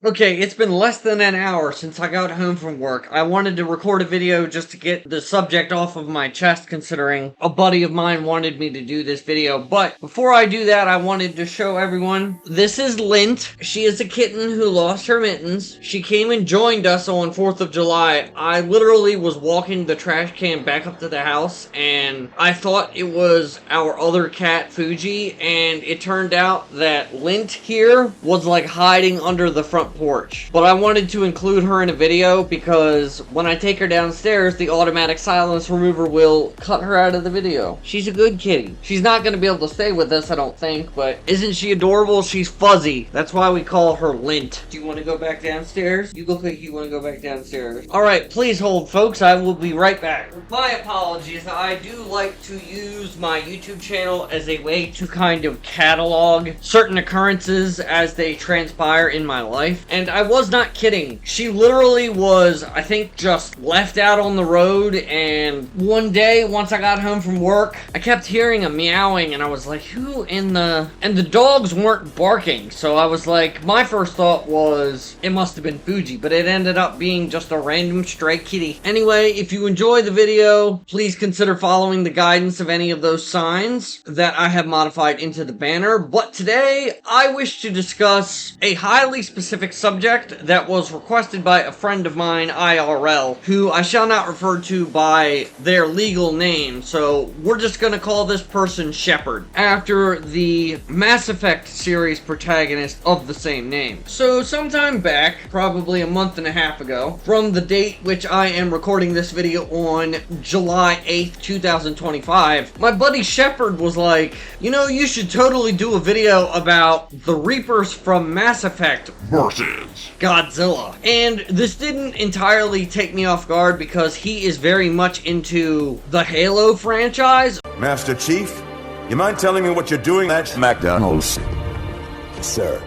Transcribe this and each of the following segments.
Okay, it's been less than an hour since I got home from work. I wanted to record a video just to get the subject off of my chest, considering a buddy of mine wanted me to do this video. But before I do that, I wanted to show everyone, this is Lint. She is a kitten who lost her mittens. She came and joined us on 4th of July. I literally was walking the trash can back up to the house, and I thought it was our other cat, Fuji, and it turned out that Lint here was like hiding under the front porch. But I wanted to include her in a video because when I take her downstairs, the automatic silence remover will cut her out of the video. She's a good kitty. She's not going to be able to stay with us, I don't think, but isn't she adorable? She's fuzzy. That's why we call her Lint. Do you want to go back downstairs? You look like you want to go back downstairs. Alright, please hold, folks. I will be right back. My apologies. I do like to use my YouTube channel as a way to kind of catalog certain occurrences as they transpire in my life. And I was not kidding. She literally was, I think, just left out on the road, and one day, once I got home from work, I kept hearing a meowing, and I was like, who in the... And the dogs weren't barking, so I was like, my first thought was, it must have been Fuji, but it ended up being just a random stray kitty. Anyway, if you enjoy the video, please consider following the guidance of any of those signs that I have modified into the banner. But today, I wish to discuss a highly specific subject that was requested by a friend of mine, IRL, who I shall not refer to by their legal name, so we're just gonna call this person Shepard, after the Mass Effect series protagonist of the same name. So sometime back, probably a month and a half ago, from the date which I am recording this video on, July 8th, 2025, my buddy Shepard was like, you know, you should totally do a video about the Reapers from Mass Effect versus Godzilla. And this didn't entirely take me off guard because he is very much into the Halo franchise. Master Chief, you mind telling me what you're doing at McDonald's? Sir,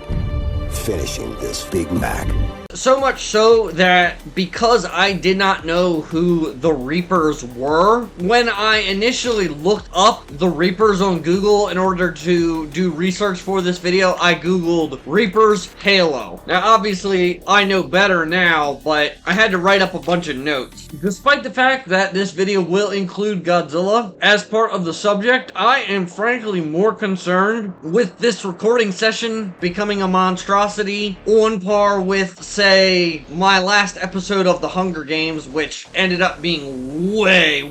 finishing this Big Mac. So much so that because I did not know who the Reapers were, when I initially looked up the Reapers on Google in order to do research for this video, I googled Reapers Halo. Now obviously I know better now, but I had to write up a bunch of notes. Despite the fact that this video will include Godzilla as part of the subject, I am frankly more concerned with this recording session becoming a monstrosity on par with, say, my last episode of the Hunger Games, which ended up being way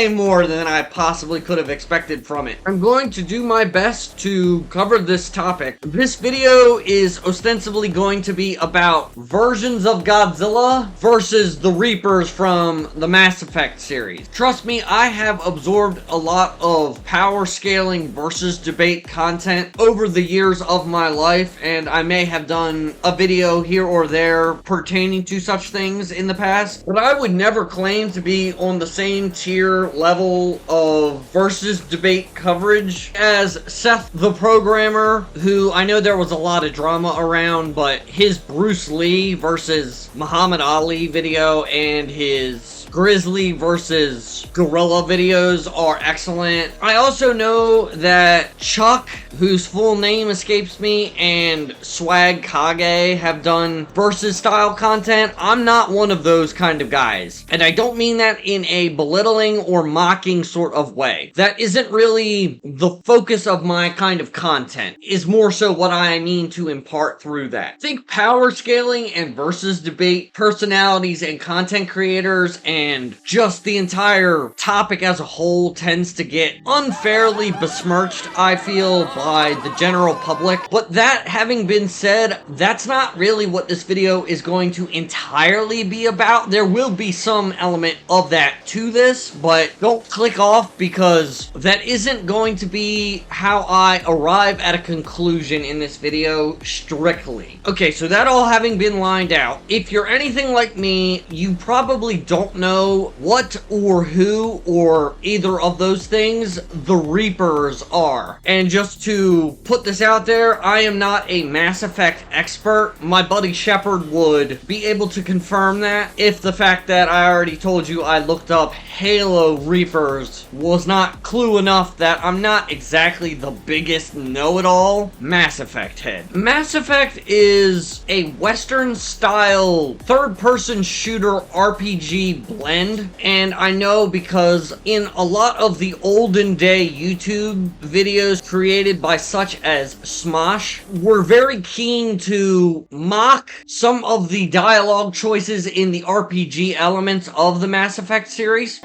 more than I possibly could have expected from it. I'm going to do my best to cover this topic. This video is ostensibly going to be about versions of Godzilla versus the Reapers from the Mass Effect series. Trust me, I have absorbed a lot of power scaling versus debate content over the years of my life, and I may have done a video here or there pertaining to such things in the past, but I would never claim to be on the same tier level of versus debate coverage as Seth the programmer, who I know there was a lot of drama around, but his Bruce Lee versus Muhammad Ali video and his Grizzly versus Gorilla videos are excellent. I also know that Chuck, whose full name escapes me, and Swag Kage have done versus style content. I'm not one of those kind of guys, and I don't mean that in a belittling or mocking sort of way. That isn't really the focus of my kind of content, is more so what I mean to impart through that. Think power scaling and versus debate personalities and content creators and just the entire topic as a whole tends to get unfairly besmirched, I feel, by the general public. But that having been said, that's not really what this video is going to entirely be about. There will be some element of that to this, but don't click off because that isn't going to be how I arrive at a conclusion in this video strictly. Okay, so that all having been lined out, if you're anything like me, you probably don't know know what or who or either of those things the Reapers are. And just to put this out there, I am not a Mass Effect expert. My buddy Shepard would be able to confirm that if the fact that I already told you I looked up Halo Reapers was not clue enough that I'm not exactly the biggest know-it-all Mass Effect head. Mass Effect is a Western-style third-person shooter RPG blend, and I know because in a lot of the olden day YouTube videos created by such as Smosh, we're very keen to mock some of the dialogue choices in the RPG elements of the Mass Effect series.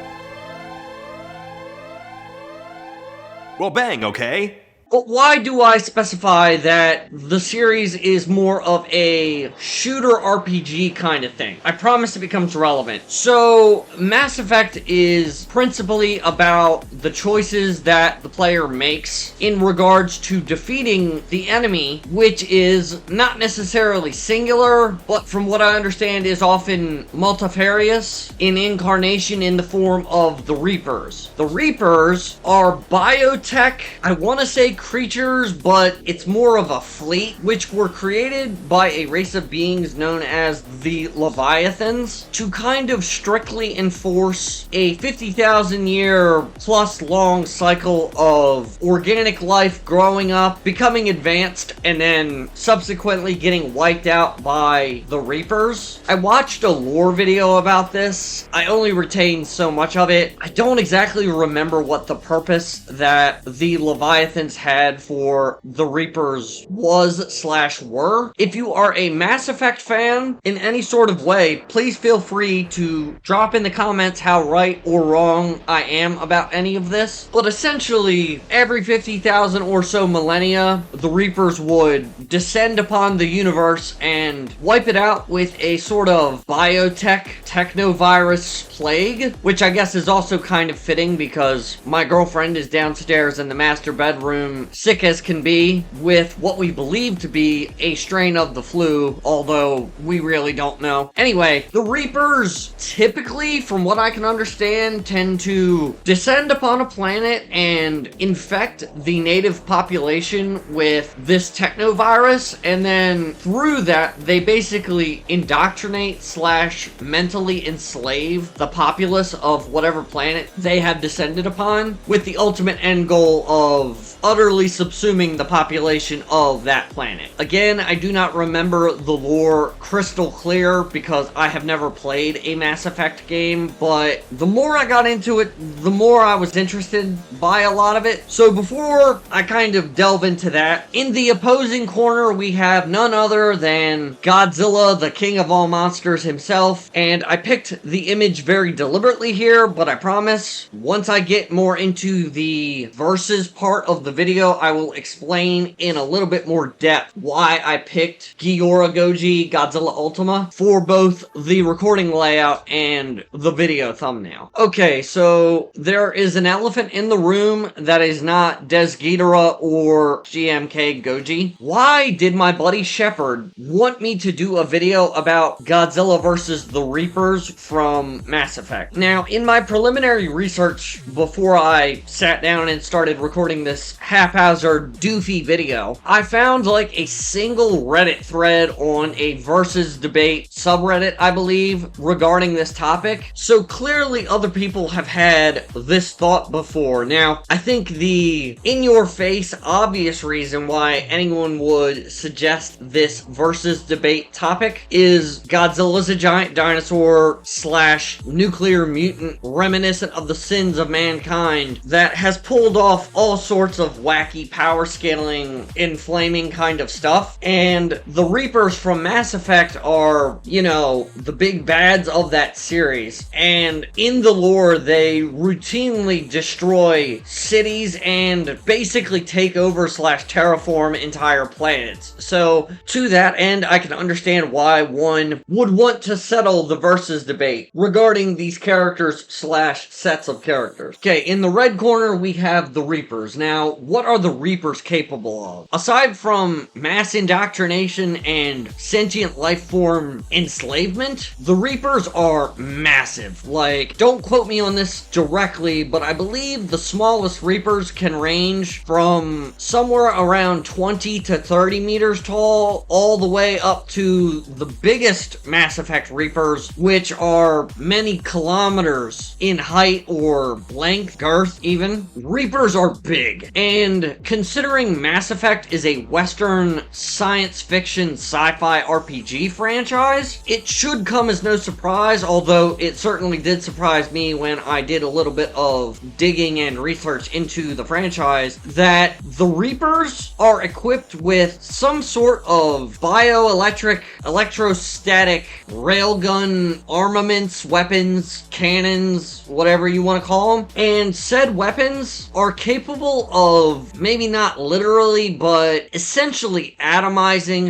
Well, bang, okay? But why do I specify that the series is more of a shooter RPG kind of thing? I promise it becomes relevant. So, Mass Effect is principally about the choices that the player makes in regards to defeating the enemy, which is not necessarily singular, but from what I understand is often multifarious in incarnation in the form of the Reapers. The Reapers are biotech, I want to say creatures, but it's more of a fleet, which were created by a race of beings known as the Leviathans to kind of strictly enforce a 50,000 year plus long cycle of organic life growing up, becoming advanced, and then subsequently getting wiped out by the Reapers. I watched a lore video about this. I only retained so much of it. I don't exactly remember what the purpose that the Leviathans had for the Reapers was/were. If you are a Mass Effect fan in any sort of way, please feel free to drop in the comments how right or wrong I am about any of this. But essentially, every 50,000 or so millennia, the Reapers would descend upon the universe and wipe it out with a sort of biotech technovirus plague, which I guess is also kind of fitting because my girlfriend is downstairs in the master bedroom, sick as can be, with what we believe to be a strain of the flu, although we really don't know. Anyway, the Reapers typically, from what I can understand, tend to descend upon a planet and infect the native population with this technovirus, and then through that, they basically indoctrinate / mentally enslave the populace of whatever planet they have descended upon, with the ultimate end goal of utterly subsuming the population of that planet. Again, I do not remember the lore crystal clear because I have never played a Mass Effect game, but the more I got into it, the more I was interested by a lot of it. So before I kind of delve into that, in the opposing corner we have none other than Godzilla, the king of all monsters himself, and I picked the image very deliberately here, but I promise once I get more into the versus part of the video, I will explain in a little bit more depth why I picked Giora Goji Godzilla Ultima for both the recording layout and the video thumbnail. Okay, so there is an elephant in the room that is not Des Ghidorah or GMK Goji. Why did my buddy Shepard want me to do a video about Godzilla versus the Reapers from Mass Effect? Now, in my preliminary research before I sat down and started recording this haphazard doofy video, I found like a single Reddit thread on a versus debate subreddit, I believe, regarding this topic. So clearly other people have had this thought before. Now, I think the in-your-face obvious reason why anyone would suggest this versus debate topic is Godzilla's a giant dinosaur / nuclear mutant reminiscent of the sins of mankind that has pulled off all sorts of wacky power scaling, inflaming kind of stuff. And the Reapers from Mass Effect are, you know, the big bads of that series. And in the lore, they routinely destroy cities and basically take over / terraform entire planets. So to that end, I can understand why one would want to settle the versus debate regarding these characters / sets of characters. Okay, in the red corner, we have the Reapers. Now, what what are the Reapers capable of? Aside from mass indoctrination and sentient life form enslavement, the Reapers are massive. Like, don't quote me on this directly, but I believe the smallest Reapers can range from somewhere around 20 to 30 meters tall, all the way up to the biggest Mass Effect Reapers, which are many kilometers in height or length, girth even. Reapers are big, and considering Mass Effect is a Western science fiction sci-fi RPG franchise, it should come as no surprise, although it certainly did surprise me when I did a little bit of digging and research into the franchise, that the Reapers are equipped with some sort of bioelectric, electrostatic railgun armaments, weapons, cannons, whatever you want to call them, and said weapons are capable of maybe not literally, but essentially atomizing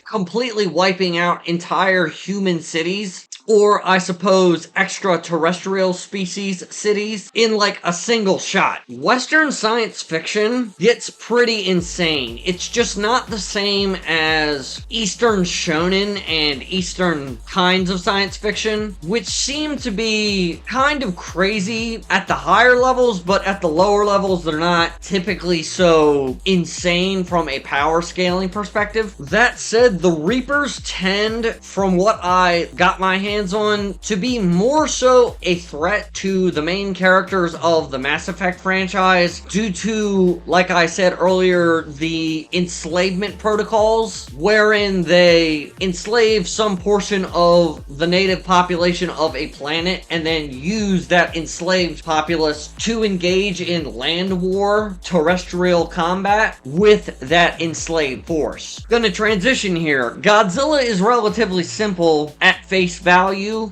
/ completely wiping out entire human cities, or I suppose extraterrestrial species cities, in like a single shot. Western science fiction gets pretty insane. It's just not the same as Eastern shonen and Eastern kinds of science fiction, which seem to be kind of crazy at the higher levels, but at the lower levels they're not typically so insane from a power scaling perspective. That said, the Reapers tend, from what I got my hands on, to be more so a threat to the main characters of the Mass Effect franchise due to, like I said earlier, the enslavement protocols, wherein they enslave some portion of the native population of a planet and then use that enslaved populace to engage in land war, terrestrial combat with that enslaved force. Gonna transition here. Godzilla is relatively simple at face value.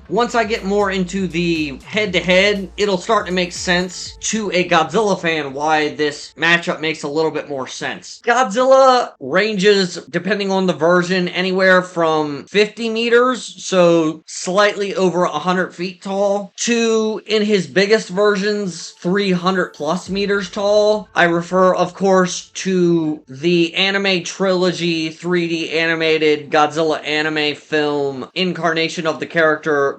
Once I get more into the head-to-head, it'll start to make sense to a Godzilla fan why this matchup makes a little bit more sense. Godzilla ranges, depending on the version, anywhere from 50 meters, so slightly over 100 feet tall, to, in his biggest versions, 300 plus meters tall. I refer, of course, to the anime trilogy 3D animated Godzilla anime film incarnation of the character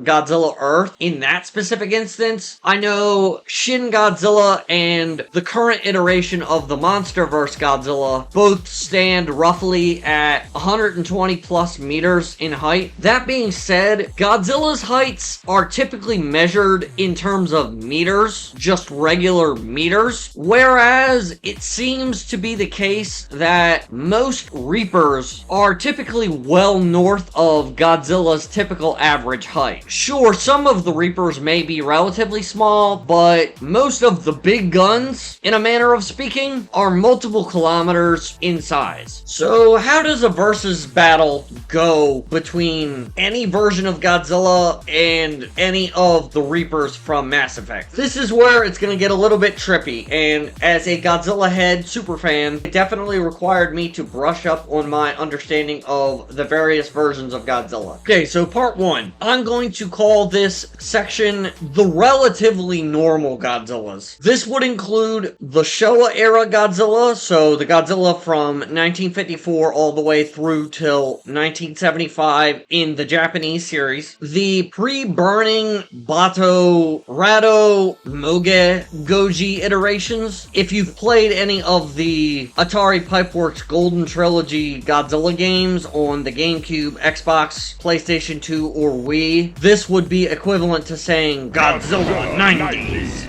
Godzilla Earth. In that specific instance, I know Shin Godzilla and the current iteration of the MonsterVerse Godzilla both stand roughly at 120 plus meters in height. That being said, Godzilla's heights are typically measured in terms of meters, just regular meters, whereas it seems to be the case that most Reapers are typically well north of Godzilla's typical average height. Sure, some of the Reapers may be relatively small, but most of the big guns, in a manner of speaking, are multiple kilometers in size. So how does a versus battle go between any version of Godzilla and any of the Reapers from Mass Effect? This is where it's going to get a little bit trippy, and as a Godzilla head superfan, it definitely required me to brush up on my understanding of the various versions of Godzilla. Okay, so part one. I'm going to call this section the relatively normal Godzillas. This would include the Showa era Godzilla, so the Godzilla from 1954 all the way through till 1975 in the Japanese series, the pre-burning Bato, Rado, Moge, Goji iterations. If you've played any of the Atari Pipeworks Golden Trilogy Godzilla games on the GameCube, Xbox, PlayStation 2, or Wii, this would be equivalent to saying Godzilla 90s.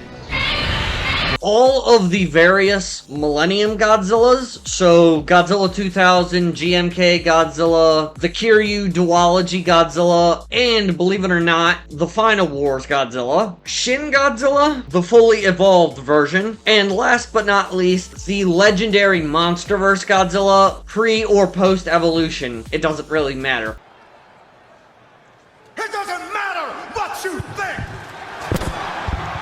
All of the various Millennium Godzillas, so Godzilla 2000, GMK Godzilla, the Kiryu Duology Godzilla, and believe it or not, the Final Wars Godzilla, Shin Godzilla, the fully evolved version, and last but not least, the legendary MonsterVerse Godzilla, pre or post evolution. It doesn't really matter. It doesn't matter what you think!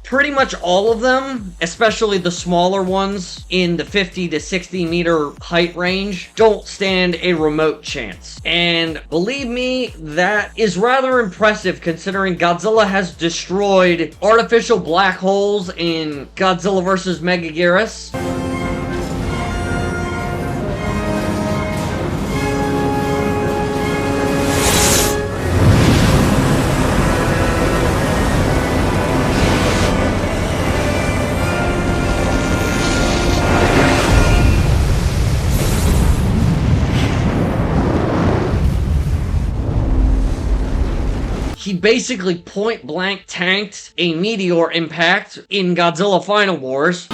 Pretty much all of them, especially the smaller ones in the 50 to 60 meter height range, don't stand a remote chance. And believe me, that is rather impressive considering Godzilla has destroyed artificial black holes in Godzilla vs. Megaguirus. he basically point blank tanked a meteor impact in Godzilla Final Wars.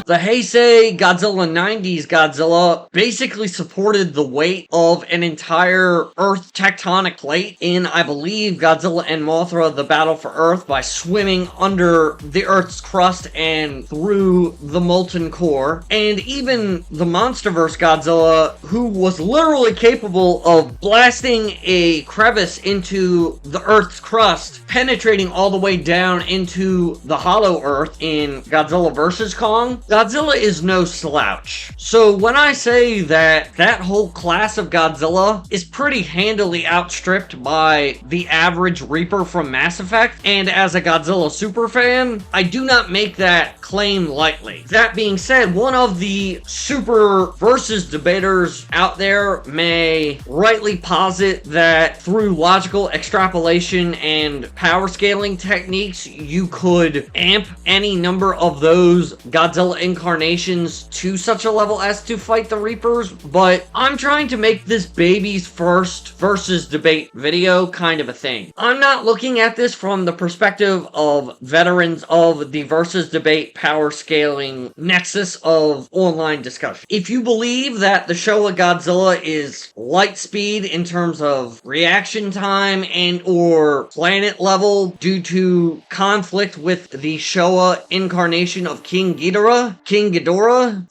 The Heisei Godzilla 90s Godzilla basically supported the weight of an entire Earth tectonic plate in, I believe, Godzilla and Mothra: The Battle for Earth by swimming under the Earth's crust and through the molten core. And even the Monsterverse Godzilla, who was literally capable of blasting a crevice into the Earth's crust, penetrating all the way down into the hollow Earth in Godzilla vs. Kong. Godzilla is no slouch. So when I say that that whole class of Godzilla is pretty handily outstripped by the average Reaper from Mass Effect, and as a Godzilla superfan, I do not make that claim lightly. That being said, one of the super versus debaters out there may rightly posit that through logical extrapolation and power scaling techniques, you could amp any number of those Godzilla incarnations to such a level as to fight the Reapers, but I'm trying to make this baby's first versus debate video kind of a thing. I'm not looking at this from the perspective of veterans of the versus debate power scaling nexus of online discussion. If you believe that the Showa Godzilla is light speed in terms of reaction time and or planet level due to conflict with the Showa incarnation of King Ghidorah,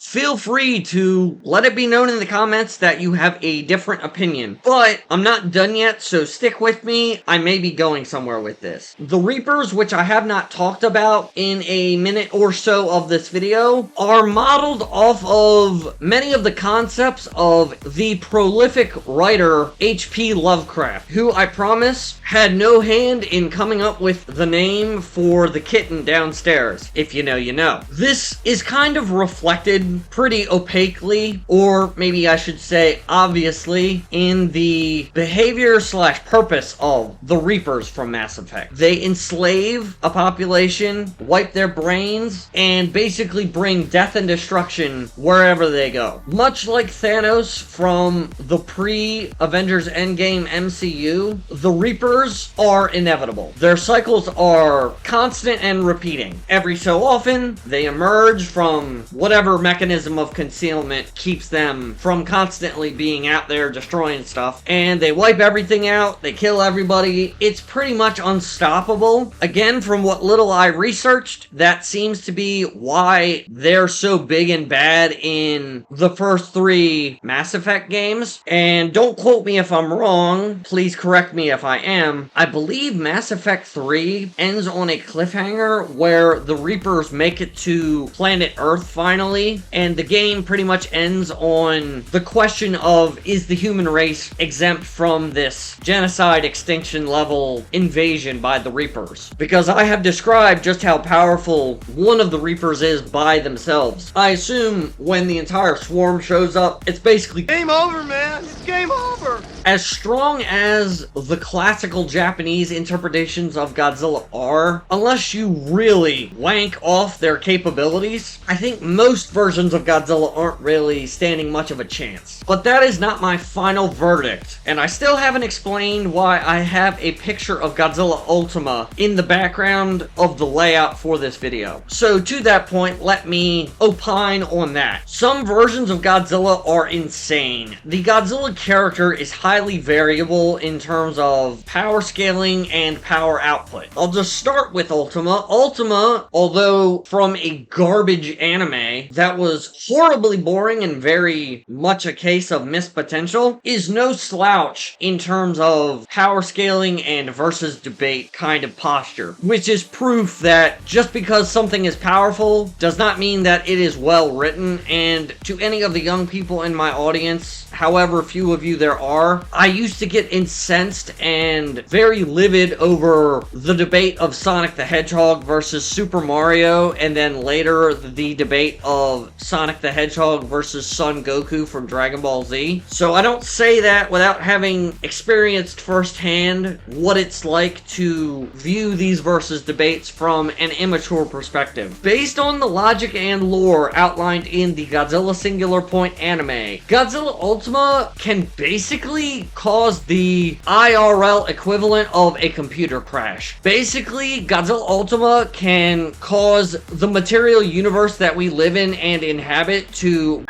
feel free to let it be known in the comments that you have a different opinion. But I'm not done yet, so stick with me. I may be going somewhere with this. The Reapers, which I have not talked about in a minute or so of this video, are modeled off of many of the concepts of the prolific writer H.P. Lovecraft, who I promise had no hand in coming up with the name for the kitten downstairs. If you know, you know. This is kind of reflected pretty opaquely, or maybe I should say obviously, in the behavior / purpose of the Reapers from Mass Effect. They enslave a population, wipe their brains, and basically bring death and destruction wherever they go. Much like Thanos from the pre-Avengers Endgame MCU, the Reapers are inevitable. Their cycles are constant and repeating. Every so often, they emerge from whatever mechanism of concealment keeps them from constantly being out there destroying stuff, and they wipe everything out, they kill everybody. It's pretty much unstoppable. Again, from what little I researched, that seems to be why they're so big and bad in the first 3 Mass Effect games. And don't quote me if I'm wrong, please correct me if I am. I believe Mass Effect 3 ends on a cliffhanger where the Reapers make it to planet Earth finally, and the game pretty much ends on the question of, is the human race exempt from this genocide extinction level invasion by the Reapers? Because I have described just how powerful one of the Reapers is by themselves. I assume when the entire swarm shows up, it's basically Game over, man! It's game over! As strong as the classical Japanese interpretations of Godzilla are, unless you really wank off their capabilities, I think most versions of Godzilla aren't really standing much of a chance. But that is not my final verdict, and I still haven't explained why I have a picture of Godzilla Ultima in the background of the layout for this video. So to that point, let me opine on that. Some versions of Godzilla are insane. The Godzilla character is highly variable in terms of power scaling and power output. I'll just start with Ultima. Ultima, although from a garbage anime that was horribly boring and very much a case of missed potential, is no slouch in terms of power scaling and versus debate kind of posture, which is proof that just because something is powerful does not mean that it is well written. And to any of the young people in my audience, however few of you there are, I used to get incensed and very livid over the debate of Sonic the Hedgehog versus Super Mario, and then later the debate of Sonic the Hedgehog versus Son Goku from Dragon Ball Z. So I don't say that without having experienced firsthand what it's like to view these versus debates from an immature perspective. Based on the logic and lore outlined in the Godzilla Singular Point anime, Godzilla Ultima can basically cause the IRL equivalent of a computer crash. Basically, Godzilla Ultima can cause the material universe that we live in and inhabit to...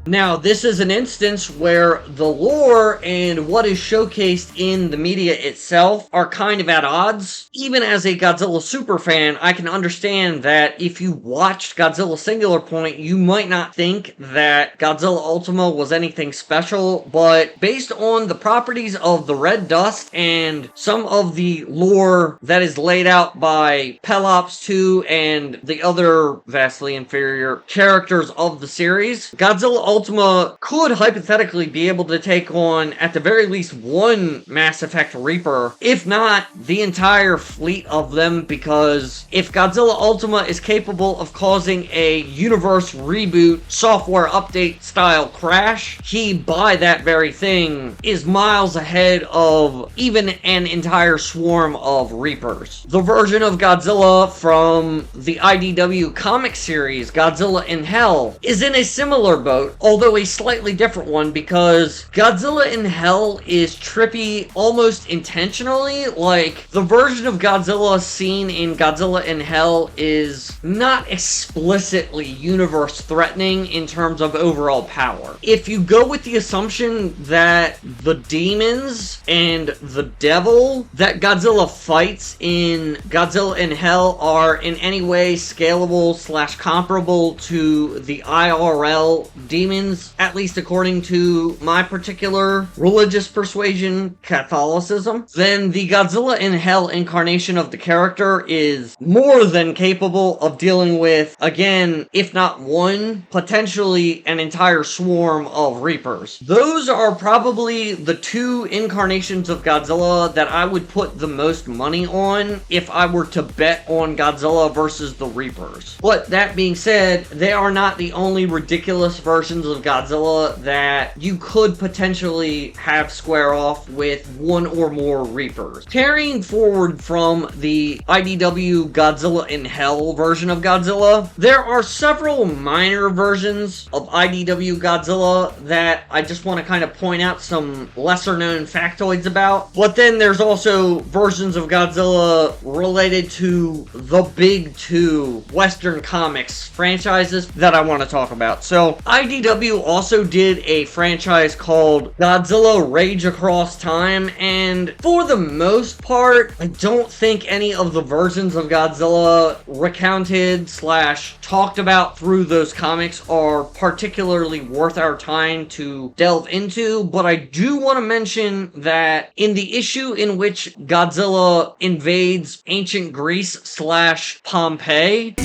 Now, this is an instance where the lore and what is showcased in the media itself are kind of at odds. Even as a Godzilla superfan, I can understand that if you watched Godzilla Singular Point, you might not think that Godzilla Ultima was anything special, but based on the properties of the red dust and some of the lore that is laid out by Pelops 2 and the other vastly inferior characters of the series, Godzilla Ultima could hypothetically be able to take on, at the very least, one Mass Effect Reaper, if not the entire fleet of them, because if Godzilla Ultima is capable of causing a universe reboot, software update style crash, he, by that very thing, is miles ahead of even an entire swarm of Reapers. The version of Godzilla from the IDW comic series, Godzilla in Hell, is in a similar boat, although a slightly different one, because Godzilla in Hell is trippy almost intentionally. Like, the version of Godzilla seen in Godzilla in Hell is not explicitly universe-threatening in terms of overall power. If you go with the assumption that the demons and the devil that Godzilla fights in Godzilla in Hell are in any way scalable / comparable to the IRL demons, at least according to my particular religious persuasion, Catholicism, then the Godzilla in Hell incarnation of the character is more than capable of dealing with, again, if not one, potentially an entire swarm of Reapers. Those are probably the two incarnations of Godzilla that I would put the most money on if I were to bet on Godzilla versus the Reapers. But that being said, they are not the only ridiculous versions of Godzilla that you could potentially have square off with one or more Reapers. Carrying forward from the IDW Godzilla in Hell version of Godzilla, there are several minor versions of IDW Godzilla that I just want to kind of point out some lesser known factoids about. But then there's also versions of Godzilla related to the big two Western comics franchises that I want to talk about. So IDW also did a franchise called Godzilla Rage Across Time, and for the most part, I don't think any of the versions of Godzilla recounted / talked about through those comics are particularly worth our time to delve into, but I do want to mention that in the issue in which Godzilla invades ancient Greece / Pompeii,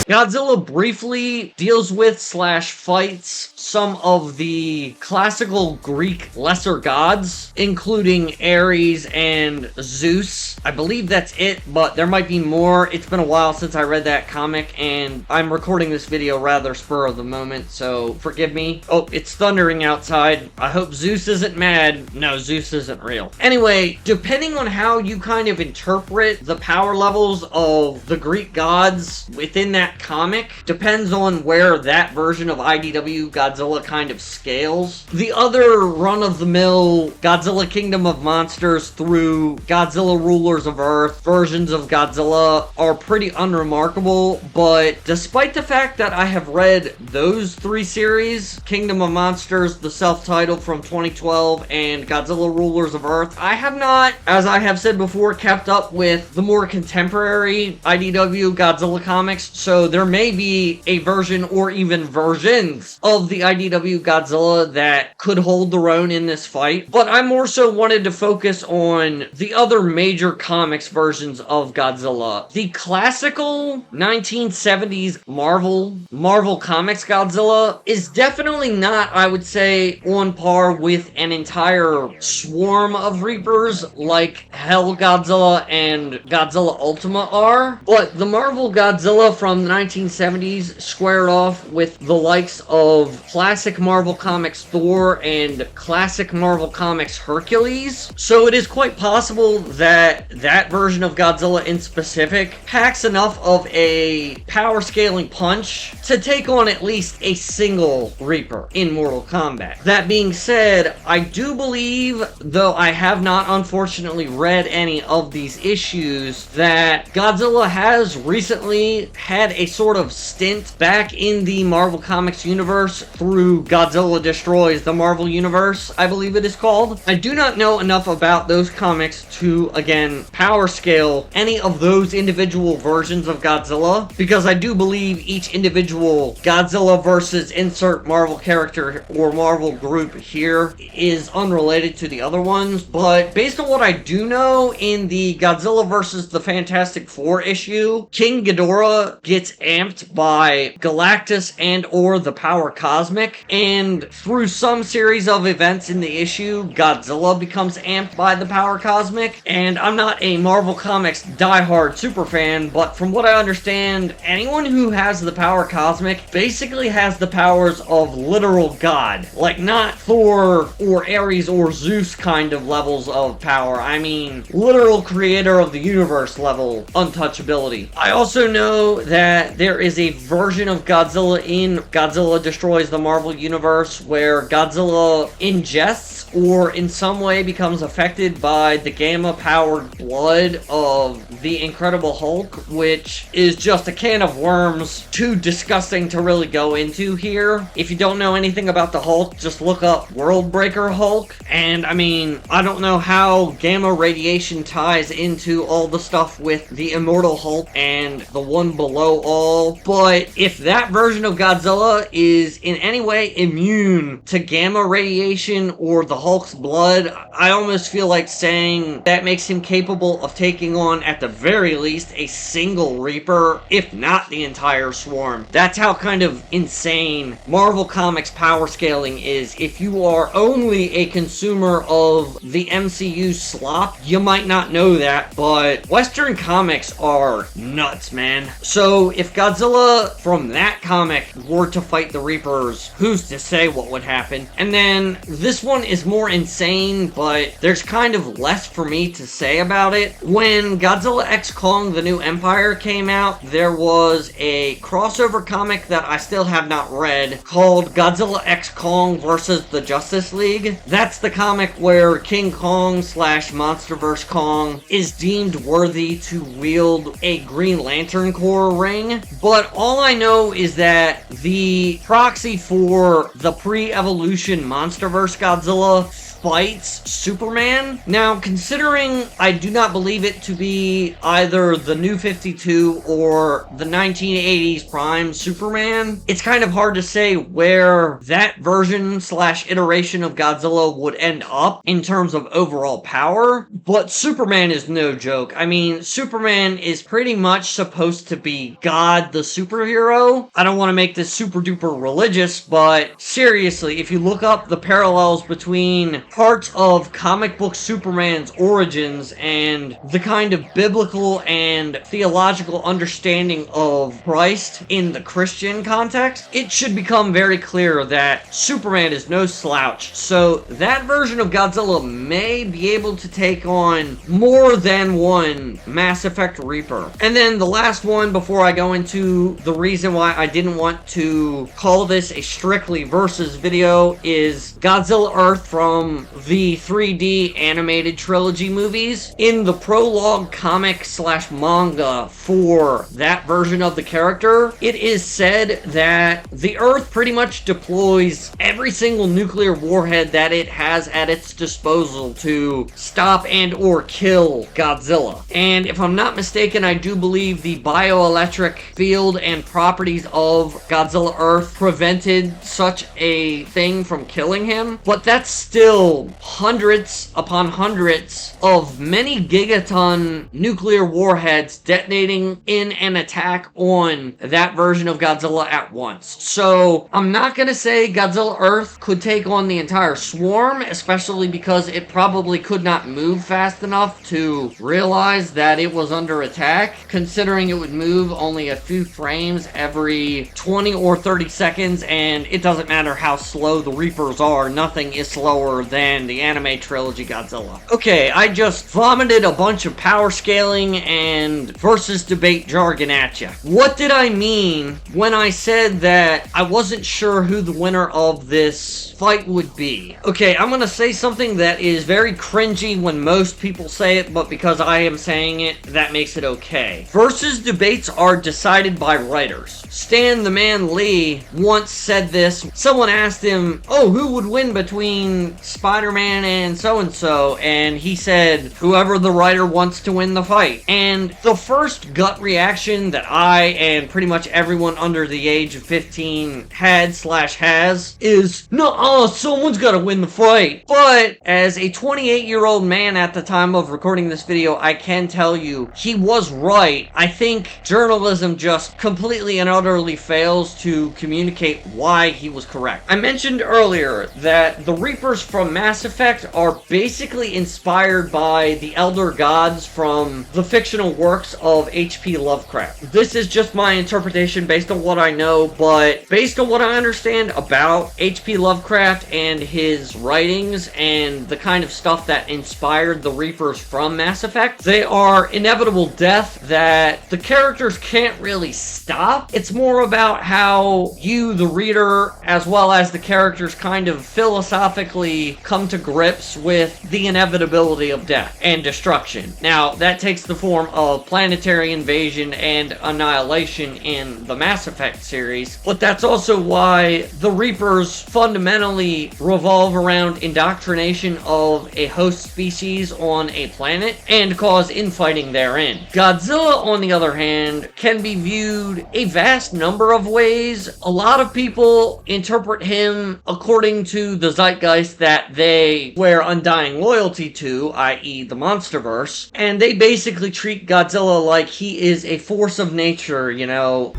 Godzilla briefly deals with / fights some of the classical Greek lesser gods, including Ares and Zeus. I believe that's it, but there might be more. It's been a while since I read that comic, and I'm recording this video rather spur of the moment, so forgive me. Oh, it's thundering outside. I hope Zeus isn't mad. No, Zeus isn't real. Anyway, depending on how you kind of interpret the power levels of the Greek gods within that comic, depends on where that version of IDW Godzilla kind of scales. The other run-of-the-mill Godzilla Kingdom of Monsters through Godzilla Rulers of Earth versions of Godzilla are pretty unremarkable, but despite the fact that I have read those three series, Kingdom of Monsters, the self-titled from 2012, and Godzilla Rulers of Earth, I have not, as I have said before, kept up with the more contemporary IDW Godzilla comics, so there may be a version or even versions of the IDW Godzilla that could hold their own in this fight, but I more so wanted to focus on the other major comics versions of Godzilla. The classical 1970s Marvel Comics Godzilla is definitely not, I would say, on par with an entire swarm of Reapers like Hell-Godzilla and Godzilla Ultima are, but the Marvel Godzilla from the 1970s squared off with the likes of classic Marvel Comics Thor and classic Marvel Comics Hercules, so it is quite possible that that version of Godzilla in specific packs enough of a power scaling punch to take on at least a single Reaper in Mortal Kombat. That being said, I do believe, though I have not unfortunately read any of these issues, that Godzilla has recently had a sort of stint back in the Marvel Comics universe through Godzilla Destroys the Marvel Universe, I believe it is called. I do not know enough about those comics to, again, power scale any of those individual versions of Godzilla, because I do believe each individual Godzilla versus insert Marvel character or Marvel group here is unrelated to the other ones, but based on what I do know, in the Godzilla versus the Fantastic Four issue, King Ghidorah gets amped by Galactus and or the Power Cosmic, and through some series of events in the issue, Godzilla becomes amped by the Power Cosmic, and I'm not a Marvel Comics diehard superfan, but from what I understand, anyone who has the Power Cosmic basically has the powers of literal God, like not Thor or Ares or Zeus kind of levels of power. I mean, literal creator of the universe level untouchability. I also know that there is a version of Godzilla in Godzilla Destroys the Marvel Universe where Godzilla ingests or in some way becomes affected by the gamma-powered blood of the Incredible Hulk, which is just a can of worms too disgusting to really go into here. If you don't know anything about the Hulk, just look up World Breaker Hulk, and I mean, I don't know how gamma radiation ties into all the stuff with the Immortal Hulk and the one below all, but if that version of Godzilla is in any way immune to gamma radiation or the Hulk's blood, I almost feel like saying that makes him capable of taking on, at the very least, a single Reaper, if not the entire swarm. That's how kind of insane Marvel Comics power scaling is. If you are only a consumer of the MCU slop, you might not know that, but Western comics are nuts, man. So if Godzilla from that comic were to fight the Reapers, who's to say what would happen? And then this one is more insane, but there's kind of less for me to say about it. When Godzilla X Kong The New Empire came out, there was a crossover comic that I still have not read called Godzilla X Kong versus the Justice League. That's the comic where King Kong / Monsterverse Kong is deemed worthy to wield a Green Lantern Corps ring, but all I know is that the proxy for the pre-evolution Monsterverse Godzilla fights Superman. Now, considering I do not believe it to be either the New 52 or the 1980s Prime Superman, it's kind of hard to say where that version / iteration of Godzilla would end up in terms of overall power, but Superman is no joke. I mean, Superman is pretty much supposed to be God the superhero. I don't want to make this super duper religious, but seriously, if you look up the parallels between parts of comic book Superman's origins and the kind of biblical and theological understanding of Christ in the Christian context, it should become very clear that Superman is no slouch. So that version of Godzilla may be able to take on more than one Mass Effect Reaper. And then the last one before I go into the reason why I didn't want to call this a strictly versus video is Godzilla Earth from from the 3D animated trilogy movies. In the prologue comic / manga for that version of the character, it is said that the Earth pretty much deploys every single nuclear warhead that it has at its disposal to stop and or kill Godzilla. And if I'm not mistaken, I do believe the bioelectric field and properties of Godzilla Earth prevented such a thing from killing him. But that's still hundreds upon hundreds of many gigaton nuclear warheads detonating in an attack on that version of Godzilla at once. So I'm not gonna say Godzilla Earth could take on the entire swarm, especially because it probably could not move fast enough to realize that it was under attack, considering it would move only a few frames every 20 or 30 seconds, and it doesn't matter how slow the Reapers are, nothing is slower than the anime trilogy Godzilla. Okay, I just vomited a bunch of power scaling and versus debate jargon at you. What did I mean when I said that I wasn't sure who the winner of this fight would be? Okay, I'm gonna say something that is very cringy when most people say it, but because I am saying it, that makes it okay. Versus debates are decided by writers. Stan the Man Lee once said this. Someone asked him, oh, who would win between Spider-Man and so-and-so? And he said, whoever the writer wants to win the fight. And the first gut reaction that I and pretty much everyone under the age of 15 had / has is, no, someone's gotta win the fight. But as a 28-year-old man at the time of recording this video, I can tell you he was right. I think journalism just completely and utterly fails to communicate why he was correct. I mentioned earlier that the Reapers from Mass Effect are basically inspired by the Elder Gods from the fictional works of H.P. Lovecraft. This is just my interpretation based on what I know, but based on what I understand about H.P. Lovecraft and his writings and the kind of stuff that inspired the Reapers from Mass Effect, they are inevitable death that the characters can't really stop. It's more about how you, the reader, as well as the characters, kind of philosophically come to grips with the inevitability of death and destruction. Now, that takes the form of planetary invasion and annihilation in the Mass Effect series, but that's also why the Reapers fundamentally revolve around indoctrination of a host species on a planet and cause infighting therein. Godzilla, on the other hand, can be viewed a vast number of ways. A lot of people interpret him according to the zeitgeist that they swear undying loyalty to, i.e. the Monsterverse, and they basically treat Godzilla like he is a force of nature, you know.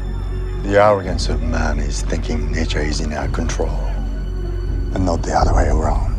The arrogance of man is thinking nature is in our control, and not the other way around.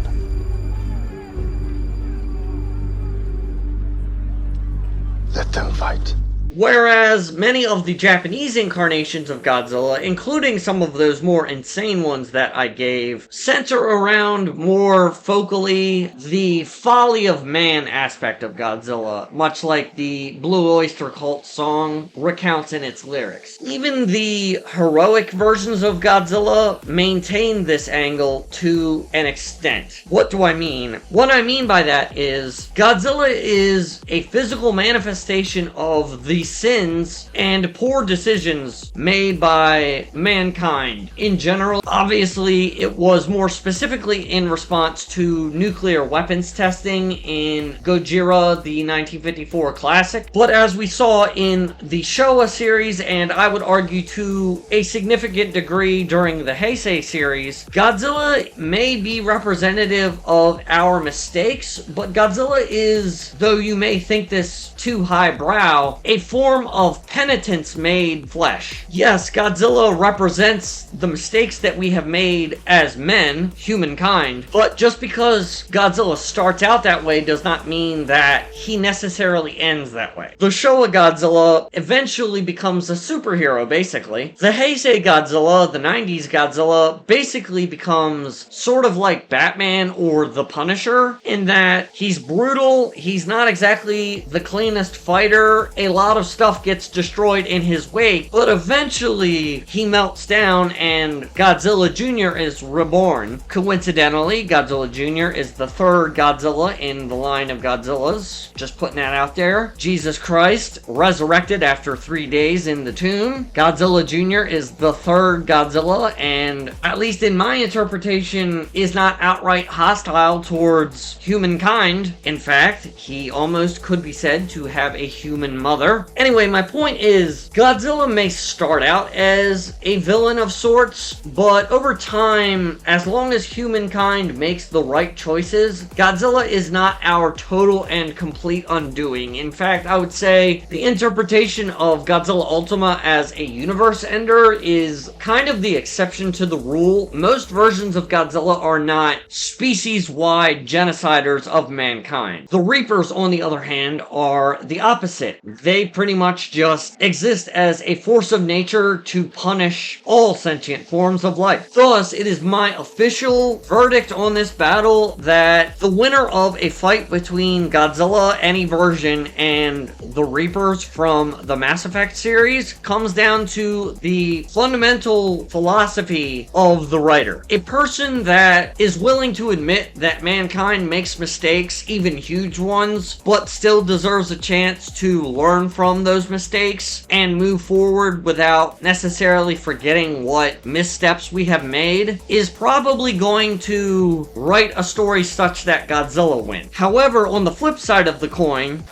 Let them fight. Whereas many of the Japanese incarnations of Godzilla, including some of those more insane ones that I gave, center around more focally the Folly of Man aspect of Godzilla, much like the Blue Oyster Cult song recounts in its lyrics. Even the heroic versions of Godzilla maintain this angle to an extent. What do I mean? What I mean by that is Godzilla is a physical manifestation of the sins and poor decisions made by mankind in general. Obviously, it was more specifically in response to nuclear weapons testing in Gojira, the 1954 classic. But as we saw in the Showa series, and I would argue to a significant degree during the Heisei series, Godzilla may be representative of our mistakes, but Godzilla is, though you may think this too highbrow, a form of penitence made flesh. Yes, Godzilla represents the mistakes that we have made as men, humankind, but just because Godzilla starts out that way does not mean that he necessarily ends that way. The Showa Godzilla eventually becomes a superhero, basically. The Heisei Godzilla, the 90s Godzilla, basically becomes sort of like Batman or the Punisher, in that he's brutal, he's not exactly the cleanest fighter, a lot of of stuff gets destroyed in his wake, but eventually he melts down and Godzilla Jr. is reborn. Coincidentally, Godzilla Jr. is the third Godzilla in the line of Godzillas. Just putting that out there. Jesus Christ, resurrected after 3 days in the tomb. Godzilla Jr. is the third Godzilla, and at least in my interpretation, is not outright hostile towards humankind. In fact, he almost could be said to have a human mother. Anyway, my point is, Godzilla may start out as a villain of sorts, but over time, as long as humankind makes the right choices, Godzilla is not our total and complete undoing. In fact, I would say the interpretation of Godzilla Ultima as a universe ender is kind of the exception to the rule. Most versions of Godzilla are not species-wide genociders of mankind. The Reapers, on the other hand, are the opposite. They pretty much just exist as a force of nature to punish all sentient forms of life. Thus, it is my official verdict on this battle that the winner of a fight between Godzilla, any version, and the Reapers from the Mass Effect series comes down to the fundamental philosophy of the writer. A person that is willing to admit that mankind makes mistakes, even huge ones, but still deserves a chance to learn from those mistakes and move forward without necessarily forgetting what missteps we have made, is probably going to write a story such that Godzilla wins. However, on the flip side of the coin,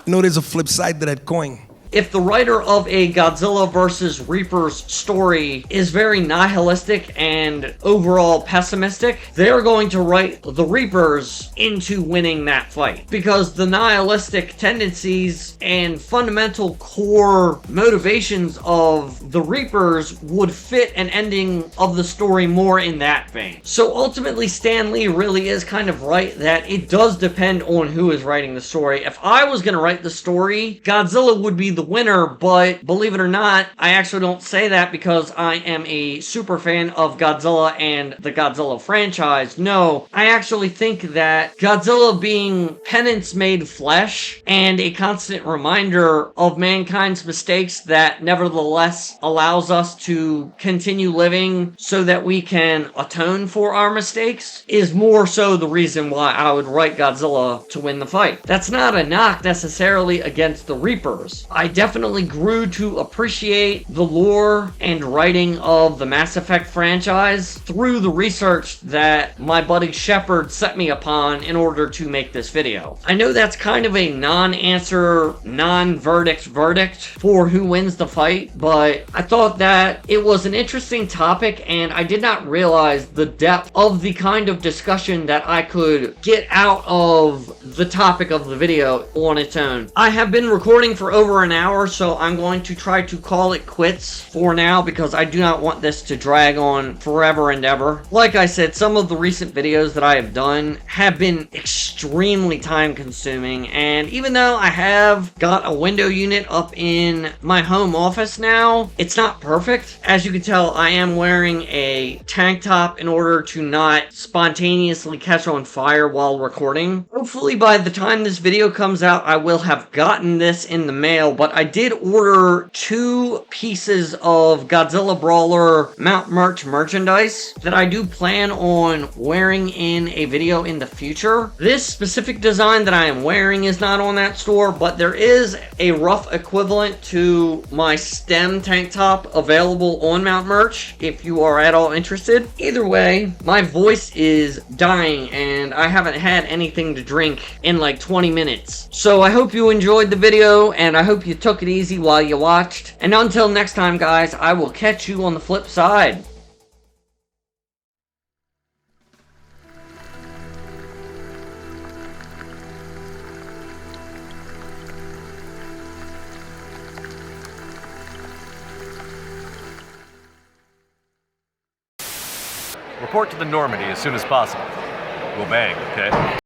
there's a flip side to that coin. If the writer of a Godzilla vs. Reapers story is very nihilistic and overall pessimistic, they're going to write the Reapers into winning that fight. Because the nihilistic tendencies and fundamental core motivations of the Reapers would fit an ending of the story more in that vein. So ultimately, Stan Lee really is kind of right that it does depend on who is writing the story. If I was going to write the story, Godzilla would be the winner, but believe it or not, I actually don't say that because I am a super fan of Godzilla and the Godzilla franchise. No, I actually think that Godzilla being penance made flesh and a constant reminder of mankind's mistakes that nevertheless allows us to continue living so that we can atone for our mistakes is more so the reason why I would write Godzilla to win the fight. That's not a knock necessarily against the Reapers. I definitely grew to appreciate the lore and writing of the Mass Effect franchise through the research that my buddy Shepard set me upon in order to make this video. I know that's kind of a non-answer, non-verdict verdict for who wins the fight, but I thought that it was an interesting topic and I did not realize the depth of the kind of discussion that I could get out of the topic of the video on its own. I have been recording for over an hour, so I'm going to try to call it quits for now because I do not want this to drag on forever and ever. Like I said, some of the recent videos that I have done have been extremely time consuming, and even though I have got a window unit up in my home office now, it's not perfect. As you can tell, I am wearing a tank top in order to not spontaneously catch on fire while recording. Hopefully by the time this video comes out, I will have gotten this in the mail, but I did order 2 pieces of Godzilla Brawler Mount Merch merchandise that I do plan on wearing in a video in the future. This specific design that I am wearing is not on that store, but there is a rough equivalent to my STEM tank top available on Mount Merch if you are at all interested. Either way, my voice is dying and I haven't had anything to drink in like 20 minutes. So I hope you enjoyed the video and I hope you took it easy while you watched. And until next time, guys, I will catch you on the flip side. Report to the Normandy as soon as possible. We'll bang, okay?